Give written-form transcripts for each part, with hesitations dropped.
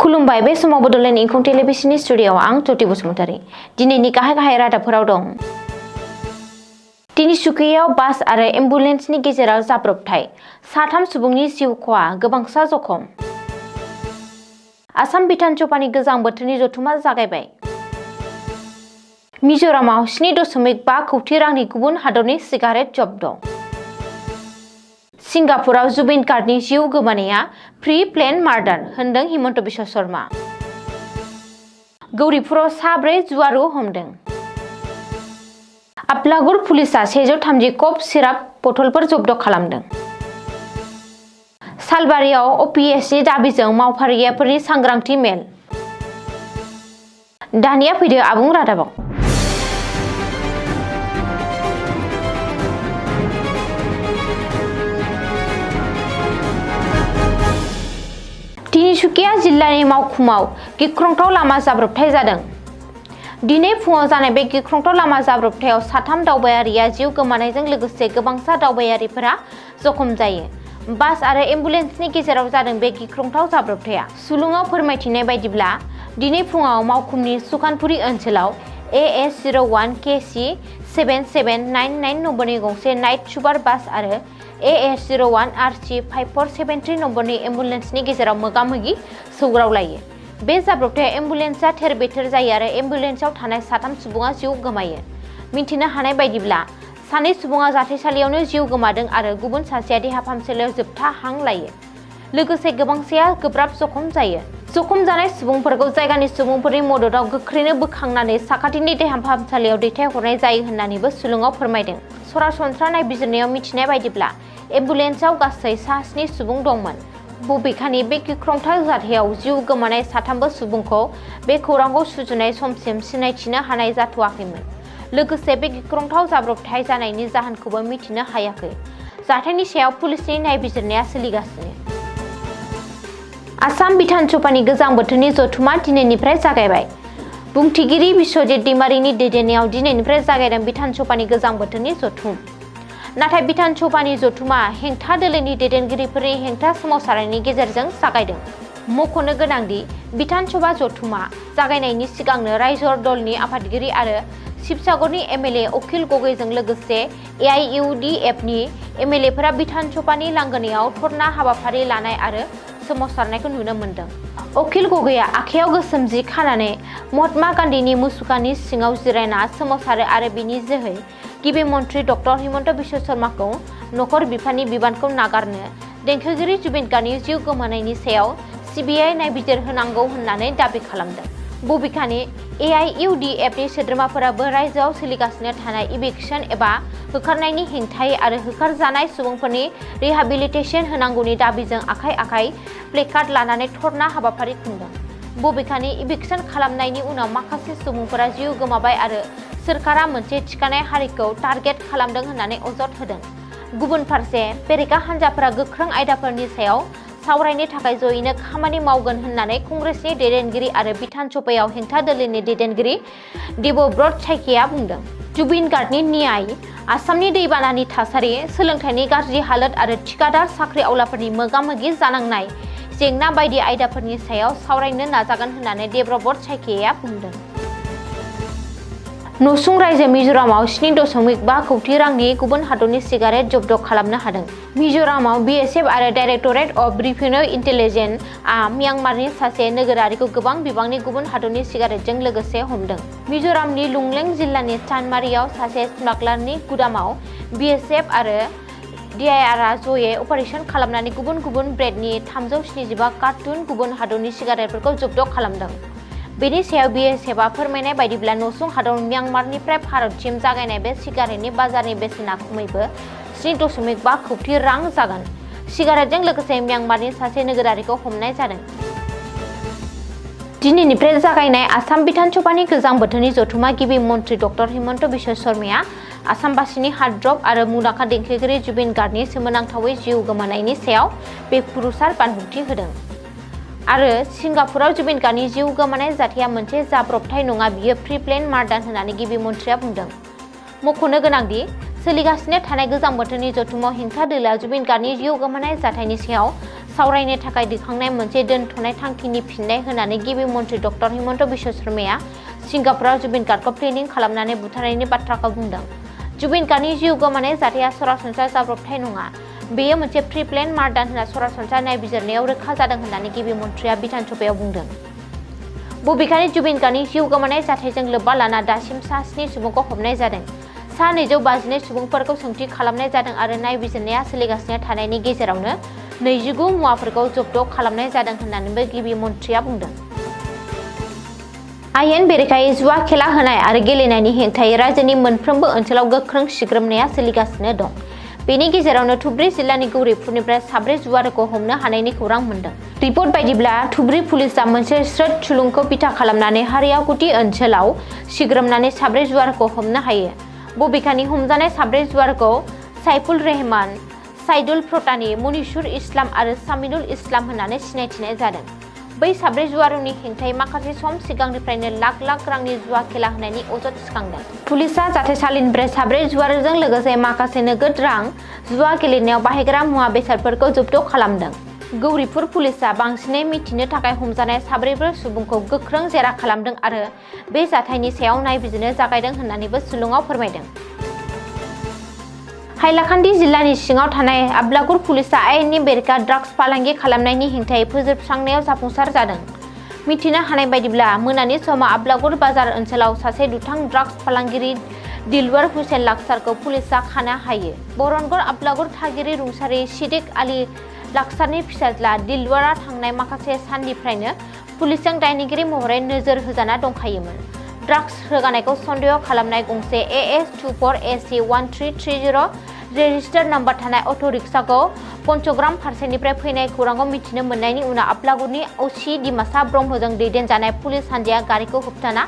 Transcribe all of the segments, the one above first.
खुलुमबाय बे समाव बडोलेण्ड इंखं टेलिभिजननि स्टुडिय'आव आं ज्योति बसुमतारी। दिनैनि गाहाय रादाबफोराव दं। तिनिसुकियाव बास आरो एम्बुलेन्सनि गेजेराव जाब्रबथाय, 3 सुबुंनि जिउ खहा, गोबांसा जखम। आसाम बिधान सभानि गोजां बोथोरनि जथुमा जागायबाय। मिज'रामाव 7.5 कौटि रांनि गुबुन हादरनि सिगारेट जब्द। सिंगापुराव जुबिन गार्गनि जिउ गोमानाया प्रि प्लेन मार्डार होनदों हिमन्त बिश्व शर्मा। गौरिपुराव 4 जुवारु हमदों। आप्लागुर पुलिसा 130 कप सिराप बथलफोर जब्द खालामदों। सालबारियाव अपिएसनि दाबिजों मावफारियाफोरनि सांग्रांथि मेल। दानिया फैदो आबुं रादाबाव। तिनिसुकिया जिल्लानि मावखुमाव गिख्रंथाव लामा जाब्रबथाय जादों। दिनै फुङाव जानाय बे गिख्रंथाव लामा जाब्रबथायाव 3 दावबायारिया जिउ गोमानायजों लोगोसे गोबांसा दावबायारिफोरा जखम जायो। बास आरो एम्बुलेन्सनि गेजेराव जादों बे गिख्रंथाव जाब्रबथाया। सुलुङाव फोरमायथिनाय बायदिब्ला दिनै फुङाव मावखुमनि सुखानपुरी ओनसोलाव AS01 KC 7799 नम्बरनि गंसे नाइट सुपार बास आरो AS01 RC 5473 नम्बरनि एम्बुलेन्सनि गेजेराव मोगा-मोगि सौग्रावलायो। बे जाब्रबथायाव एम्बुलेन्सआ थेर-बेथेर जायो आरो एम्बुलेन्सआव थानाय 3 सुबुङा जिउ गोमायो। मिन्थिनो हानाय बायदिब्ला 2 सुबुङा जाथायसालियावनो जिउ गोमादों आरो गुबुन सासेया देहा फाहामसालियाव जोबथा हां लायो। लोगोसे गोबांसाया गोब्राब जखम जायो। जखम जानाय सुबुंफोरखौ जायगानि सुबुंफोरनि मददाव गोख्रैनो बोखांनानै साखाथिनि देहा फाहामसालियाव दैथायहरनाय जायो होननानैबो सुलुङाव फोरमायदों। सरासनस्रा नायबिजिरनायाव मिथिनाय बायदिब्ला एम्बुलेन्सआव गासै 7 सुबुं दंमोन। बबेखानि बे गिख्रंथाव जाथायाव जिउ गोमानाय 3 सुबुंखौ बे खौरांखौ सुजुनाय समसिम सिनायथिनो हानाय जाथ'वाखैमोन। लोगोसे बे गिख्रंथाव जाब्रबथाय जानायनि जाहोनखौबो मिथिनो हायाखै। जाथायनि सायाव पुलिसनि नायबिजिरनाया सोलिगासिनो। आसाम बिधान सभानि गोजां बोथोरनि जथुमा दिनैनिफ्राय जागायबाय। बुंथिगिरि बिश्वजित दैमारिनि दैदेननायाव दिनैनिफ्राय जागायदों बिधान सभानि गोजां बोथोरनि जथुम। नाथाय बिधान सभानि जथुमा हेंथा दोलोनि दैदेनगिरिफोरनि हेंथा सोमावसारनायनि गेजेरजों जागायदों। मख'नो गोनांदि बिधान सभा जथुमा जागायनायनि सिगांनो रायजो दलनि आफादगिरि आरो शिबसागरनि MLA अखिल गगैजों लोगोसे AIUDFनि MLAफोरा बिधान सभानि लांगोनायाव धरना हाबाफारि लानाय आरो सोमावसारनायखौ नुनो मोन्दों। अखिल गगैया आखायाव गोसोम जि खानानै महात्मा गान्धीनि मुसुखानि सिङाव जिरायना सोमावसारो आरो बिनि जोहै गिबि मन्त्रि डक्टर हिमन्त बिश्व शर्माखौ नखर बिफाननि बिबानखौ नागारनो देंखोगिरि जुबिन गार्गनि जिउ गोमानायनि सायाव CBI नायबिजिर होनांगौ होननानै दाबि खालामदों। बबेखानि AIUDFनि सोद्रोमाफोराबो रायजोआव सोलिगासिनो थानाय इभिक्सन एबा होखारनायनि हेंथायै आरो होखारजानाय सुबुंफोरनि रिहाबिलिटेसन होनांगौनि दाबिजों आखाइ प्लेकार्ड लानानै धरना हाबाफारि खुंदों। बबेखानि इभिक्सन खालामनायनि उनाव माखासे सुबुंफोरा जिउ गोमाबाय आरो सोरखारा मोनसे थिखानाय हारिखौ टार्गेट खालामदों होननानै अजद होदों। गुबुन फारसे बेरेखा हान्जाफोरा गोख्रों आयदाफोरनि सायाव सावरायनो थाखाय जयैनो खामानि मावगोन होननानै कंग्रेसनि दैदेनगिरि आरो बिधान सभायाव हेंथा दोलोनि दैदेनगिरि देबब्रत सायकेया बुंदों। जुबिन गार्गनि न्याय, आसामनि दैबानानि थासारि, सोलोंथाइनि गाज्रि हालोद आरो थिखादार साख्रि आवलाफोरनि मोगा-मोगि जानांनाय जेंना बायदि आयदाफोरनि सायाव सावरायनो नाजागोन होननानै देबब्रत सायकेया बुंदों। नसुं रायजो मिज'रामाव 7.5 कौटि रांनि गुबुन हादरनि सिगारेट जब्द खालामनो हादों। मिज'रामाव BSF आरो डाइरेक्टरेट अफ रिभिनिउ इन्टेलिजेन्सआ म्यानमारनि सासे नोगोरारिखौ गोबां बिबांनि गुबुन हादरनि सिगारेटजों लोगोसे हमदों। मिज'रामनि लुंलें जिल्लानि चानमारियाव सासे स्मागलारनि गुदामाव BSF आरो DIRआ जयै अपारेसन खालामनानै गुबुन गुबुन ब्रेन्डनि 375 कार्टुन गुबुन हादरनि सिगारेटफोरखौ जब्द खालामदों। बेनि सायाव BSFआ फोरमायनाय बायदिब्ला नसुं हादर म्यानमारनिफ्राय भारतसिम जागायनाय बे सिगारेटनि बाजारनि बेसेना खमैबो 7.5 कौटि रां जागोन। सिगारेटजों लोगोसे म्यानमारनि सासे नोगोरारिखौ हमनाय जादों। दिनैनिफ्राय जागायनाय आसाम बिधान सभानि गोजां बोथोरनि जथुमा गिबि मन्त्रि डक्टर हिमन्त बिश्व शर्माया आसामबासिनि हार्टथ्रब आरो मुंदांखा देंखोगिरि जुबिन गार्गनि सोमोनांथावै जिउ गोमानायनि सायाव बेखुरुसार बानबुंथि होदों। आरो सिंगापुराव जुबिन गार्गनि जिउ गोमानाय जाथाया मोनसे जाब्रबथाय नङा, बियो प्रि प्लेन मार्डार होननानै गिबि मन्थ्रिया बुंदों। मख'नो गोनांदि सोलिगासिनो थानाय गोजां बोथोरनि जथुमाव हेंथा दोलोआ जुबिन गार्गनि जिउ गोमानाय जाथायनि सायाव सावरायनो थाखाय दैखांनाय मोनसे दोनथ'नाय थांखिनि फिननाय होनानै गिबि मन्थ्रि डक्टर हिमन्त बिश्व शर्माया सिंगापुराव जुबिन गार्गखौ प्लेनिं खालामनानै बुथारनायनि बाथ्राखौ बुंदों। जुबिन गार्गनि जिउ गोमानाय जाथाया सरासनस्रा जाब्रबथाय नङा, बेयो मोनसे प्रि प्लेन मार्डार होनना सरासनस्रा नायबिजिरनायाव रोखा जादों होननानै गिबि मन्थ्रिया बिधान सभायाव बुंदों। बबेखानि जुबिन गार्गनि जिउ गोमानाय जाथायजों लोब्बा लाना दासिम सा 7 सुबुंखौ हमनाय जादों। सा 252 सुबुंफोरखौ सोंथि खालामनाय जादों आरो नायबिजिरनाया सोलिगासिनो थानायनि गेजेरावनो 29 मुवाफोरखौ जब्द खालामनाय जादों होननानैबो गिबि मन्थ्रिया बुंदों। आयेन बेरेखायै जुवा खेला होनाय आरो गेलेनायनि हेंथायै रायजोनि मोनफ्रोमबो ओनसोलाव गोख्रों सिग्रोमनाया सोलिगासिनो दं। बेनि गेजेरावनो धुबरी जिल्लानि गौरिपुरनिफ्राय 4 जुवारखौ हमनो हानायनि खौरां मोन्दों। रिपर्ट बायदिब्ला धुबरी पुलिसआ मोनसे स्रोद सुलुंखौ बिथा खालामनानै हारियाकुटी ओनसोलाव सिग्रोमनानै 4 जुवारखौ हमनो हायो। बबेखानि हमजानाय 4 जुवारखौ साइफुल रहमान, साइदुल प्रतानी, मनिसुर इस्लाम आरो सामिनुल इस्लाम होननानै सिनायथिनाय जादों। बै 4 जुवारनि हेंथायै माखासे सम सिगांनिफ्रायनो लाख लाख रांनि जुवा खेला होनायनि अजद थिखांदों। पुलिसआ जाथायसालिनिफ्राय 4 जुवारजों लोगोसे माखासे नोगोद रां जुवा गेलेनायाव बाहायग्रा मुवा बेसादफोरखौ जब्द खालामदों। गौरिपुर पुलिसआ बांसिनै मिथिनो थाखाय हमजानाय 4 सुबुंखौ गोख्रों जेरा खालामदों आरो बे जाथायनि सायाव नायबिजिरनो जागायदों होननानैबो सुलुङाव फोरमायदों। हाइलाकान्दि जिल्लानि सिङाव थानाय आब्लागुर पुलिसआ आयेननि बेरेखा ड्राग्स फालांगि खालामनायनि हेंथायै फोजोबस्रांनायाव जाफुंसार जादों। मिथिनो हानाय बायदिब्ला मोनानि समाव आब्लागुर बाजार ओनसोलाव सासे दुथां ड्राग्स फालांगिरि दिलवर हुसेन लाक्सारखौ पुलिसआ खानो हायो। बरनगर आब्लागुर थागिरि रुंसारि सिद्दिक आली लाक्सारनि फिसाज्ला दिलवरआ थांनाय माखासे साननिफ्रायनो पुलिसजों दायनिगिरि महरै नोजोर होजाना दंखायोमोन। ड्राग्स रोगानायखौ सन्देह खालामनाय गंसे AS24AC1330 रेजिस्टार नाम्बार थानाय अट' रिक्साखौ पन्चग्राम फारसेनिफ्राय फैनाय खौरांखौ मिथिनो मोननायनि उनाव आब्लागुरनि अ.सि. दिमासा ब्रह्मजों दैदेनजानाय पुलिस हान्जाया गारिखौ होबथाना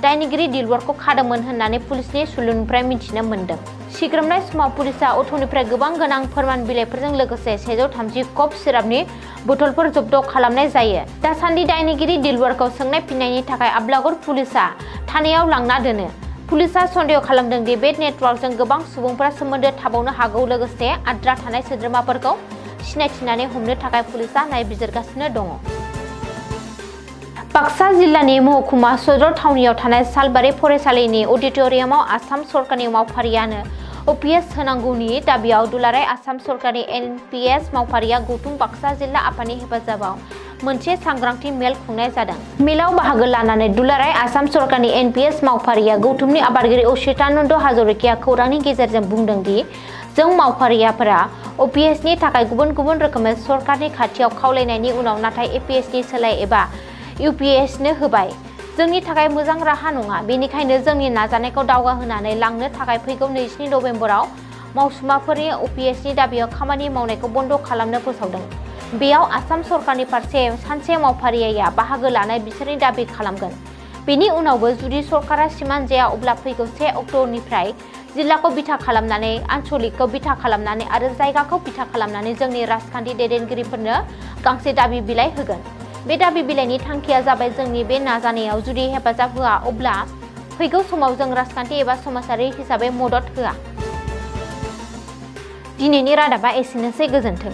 दायनिगिरि दिलवरखौ खादोंमोन होननानै पुलिसनि सुलुंनिफ्राय मिथिनो मोन्दों। सिग्रोमनाय समाव पुलिसआ अट'निफ्राय गोबां गोनां फोरमान बिलाइफोरजों लोगोसे 130 कप सिरापनि बथलफोर जब्द खालामनाय जायो। दासान्दि दायनिगिरि दिलवरखौ सोंनाय फिन्नायनि थाखाय आब्लागुर पुलिसआ थानायाव लांना दोनो। पुलिसआ सन्देह खालामदों दि बे नेटवर्कजों गोबां सुबुंफोरा सोमोन्दो थाबावनो हागौ, लोगोसे आद्रा थानाय सोद्रोमाफोरखौ सिनायथिनानै हमनो थाखाय पुलिसआ नायबिजिरगासिनो दङ। बाक्सा जिल्लानि महकुमा सदर थावनियाव थानाय सालबारि फरायसालिनि अडिट'रियामाव आसाम सरकारनि मावफारियानो अपिएस होनांगौनि दाबियाव दुलाराय आसाम सरकारनि एनपिएस मावफारिया गौतुम बाक्सा जिल्ला आफादनि हेफाजाबाव मोनसे सांग्रांथि मेल खुंनाय जादों। मेलाव बाहागो लानानै दुलाराय आसाम सरकारनि एनपिएस मावफारिया गौतुमनि आबादगिरि अच्युतानन्द हाजरिकाया खौरांनि गेजेरजों बुंदों दि जों मावफारियाफोरा अपिएसनि थाखाय गुबुन गुबुन रोखोमै सरकारनि खाथियाव खावलायनायनि उनाव नाथाय एपिएसनि सोलाय एबा इउपिएसनो होबाय। जोंनि थाखाय मोजां राहा नङा, बेनिखायनो जोंनि नाजानायखौ दावगाहोनानै लांनो थाखाय फैगौ 22 नबेम्बराव मावसुमाफोरनि अपिएसनि दाबियाव खामानि मावनायखौ बन्द खालामनो फोसावदों। बेयाव आसाम सरकारनि फारसे सानसे मावफारिया बाहागो लानाय बिसोरनि दाबि खालामगोन। बेनि उनावबो जुदि सरकारा सिमान जाया अब्ला फैगौ 1 अक्ट'निफ्राय जिल्लाखौ बिथा खालामनानै, आन्चलिकखौ बिथा खालामनानै आरो जायगाखौ बिथा खालामनानै जोंनि राजखान्थि दैदेनगिरिफोरनो गांसे दाबि बिलाइ होगोन। बे दाबि बिलाइनि थांखिया जाबाय जोंनि बे नाजानायाव जुदि हेफाजाब होआ अब्ला फैगौ समाव जों राजखान्थि एबा समाजारि हिसाबै मदद होआ। दिनैनि रादाबा एसेनोसै, गोजोन्थों।